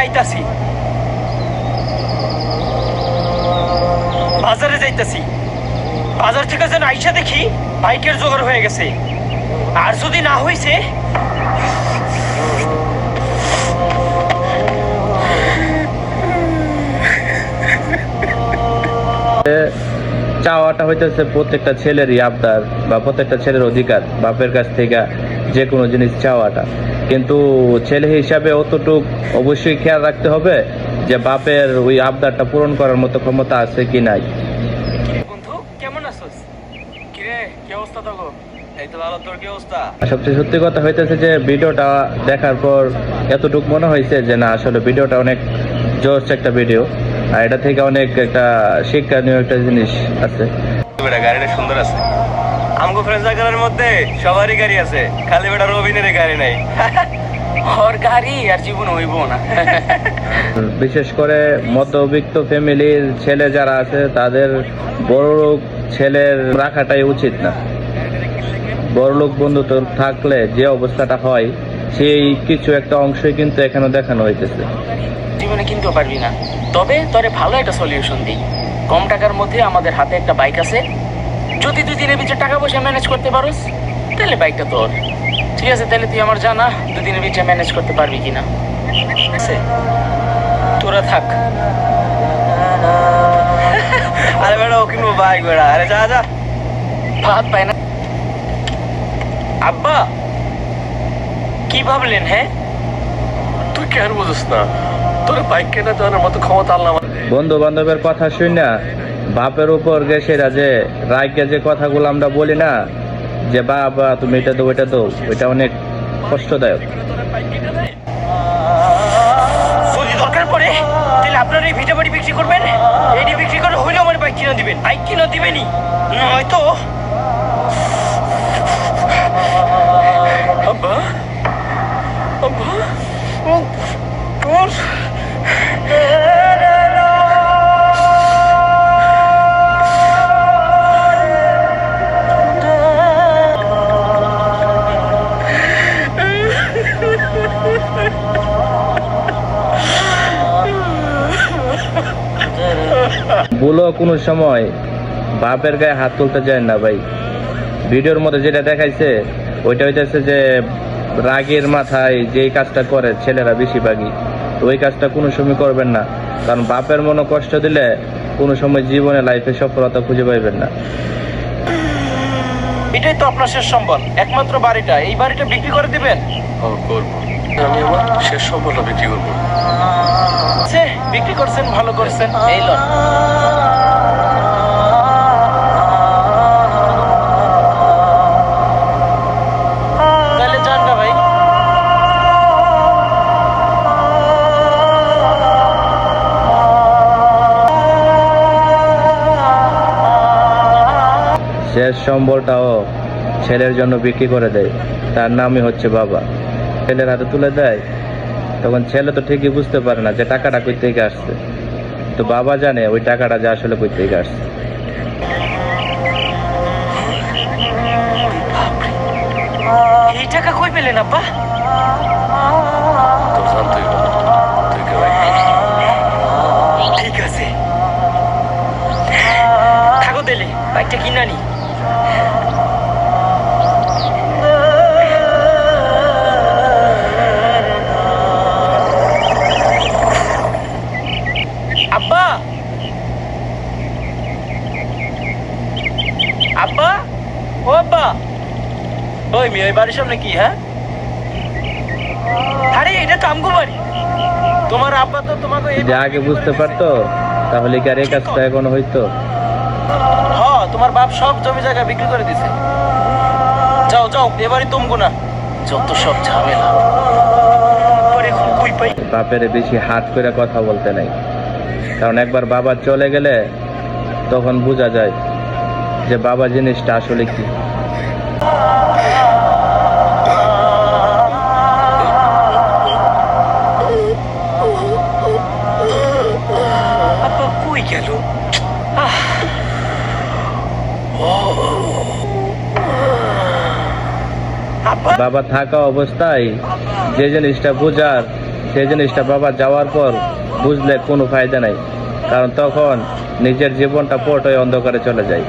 আইতাছি, বাজারে যাইতাছি। বাজার থেকে যেন আইসা দেখি বাইকের জোগাড় হয়ে গেছে। আর যদি না হইছে, চাওয়াটা হইতেছে প্রত্যেকটা ছেলেরই আবদার বা প্রত্যেকটা ছেলের অধিকার বাপের কাছ থেকে যে কোনো জিনিস চাওয়াটা। কিন্তু ছেলে হিসাবে অতটুক অবশ্যই খেয়াল রাখতে হবে যে বাপের ওই আবদারটা পূরণ করার মতো ক্ষমতা আছে কি নাই। বন্ধু কেমন আছোস? কিরে কি অবস্থা তো? এই তো ভালো, তোর কি অবস্থা? সবচেয়ে সত্যি কথা হইতেছে যে ভিডিওটা দেখার পর এতটুক মনে হয়েছে যে না, আসলে ভিডিওটা অনেক জোস একটা ভিডিও, আর এটা থেকে অনেক একটা শিক্ষণীয় একটা জিনিস আছে। গাড়িটা সুন্দর আছে। আমগো ফ্রেন্ড সার্কেলের মধ্যে সবারই গাড়ি আছে, খালি বেটা রবিনের গাড়ি নাই। ওর গাড়ি আর জীবন হইব না। বিশেষ করে মধ্যবিত্ত ফ্যামিলির ছেলে যারা আছে তাদের বড়লোক ছেলের রাখাটাই উচিত না। বড়লোক বন্ধুত্ব থাকলে যে অবস্থাটা হয় সেই কিছু একটা অংশই কিন্তু এখানে দেখানো হইতেছে। জীবনে কিনতেও পারবি না, তবে তোরে ভালো একটা সলিউশন দিই। কম টাকার মধ্যে আমাদের হাতে একটা বাইক আছে। যদি 2 দিনের ভিতরে টাকা পয়সা ম্যানেজ করতে পারোস তাহলে বাইকটা তোর। ঠিক আছে, তাহলে তুই আমার জানা 2 দিনের ভিতরে ম্যানেজ করতে পারবি কিনা। তোরা থাক। আরে বেটা ও কিনবো বাইক বেড়া। আরে যা যা, ভাত পায় না। আব্বা কি ভাবলেন? হ্যাঁ তুই কেন বুঝিস না? তোর বাইক কেনা দেওয়ার মতো ক্ষমতা আল্লাহ আমাদের। বন্ধু বান্ধবের কথা শুই না বাপের উপর গেছেরা যে রায়কে যে কথাগুলো আমরা বলি না যে বাবা তুমি এটা দো ওইটা দো, ওইটা অনেক কষ্টদায়ক। যদি দরকার পড়ে তাহলে আপনার এই ভিটা বাড়ি বিক্রি করবেন। এটি বিক্রি করে হইলেও আমার বাইক কিনে দিবেন। বাইক কিনে দিবেনই, নয়তো আব্বা আব্বা তোর বলো কোনো সময় বাপের গায়ে হাত তুলতে যায় না ভাই। ভিডিওর মধ্যে যেটা দেখাইছে ওইটা হইতেছে যে রাগের মাথায় যেই কাজটা করে ছেলেরা বেশিরভাগই, ওই কাজটা কোনো সময় করবেন না। কারণ বাপের মনে কষ্ট দিলে কোনো সময় জীবনে লাইফে সফলতা খুঁজে পাইবেন না। এটাই তো আপনার শেষ সম্বল, একমাত্র বাড়িটা। এই বাড়িটা বিক্রি করে দিবেন? করবো আমি, আমার শেষ সম্পূর্ণ বিক্রি করবো। বিক্রি করছেন, ভালো করছেন। এই লন। তাহলে যান না ভাই। শেষ সম্বলটাও ছেলের জন্য বিক্রি করে দেয়, তার নামই হচ্ছে বাবা। ছেলের হাতে তুলে দেয়, তখন ছেলে তো ঠিকই বুঝতে পারে না যে টাকাটা কই থেকে আসছে, তো বাবা জানে ওই টাকাটা যে আসলে কই থেকে আসছে। এই টাকা কই পেলেন আব্বা? তোর জানতেই হবে তুই কে বাইক কিনবি। ঠিক আছে, থাকো দিলে বাইকটা কিনা নি। আব্বা আব্বা ও আব্বা, ওই মেয়ে ওই বাড়ির সামনে কি? হ্যাঁ, আরে এটা তো আমগো বাড়ি। তোমার আব্বা তো তোমাকে যদি আগে বুঝতে পারতো তাহলে কি আর এই কাজটা এখনো হইতো? হ্যাঁ, তোমার বাপ সব জমি জায়গা বিক্রি করে দিছে। যাও যাও, এবারই তুমগো না, যত সব ঝামেলা। পরে এখন কই পাই? বাপের বেশি হাত করে কথা বলতে নাই, কারণ একবার বাবা চলে গেলে তখন বোঝা যায় যে বাবা জিনিসটা আসলে কি। আব্বা কই গেল? বাবা থাকা অবস্থায় যে জিনিসটা বোঝার সেই জিনিসটা বাবা যাওয়ার পর বুঝলে কোনো ফায়দা নাই, কারণ তখন নিজের জীবনটা পুরোটাই অন্ধকারে চলে যায়।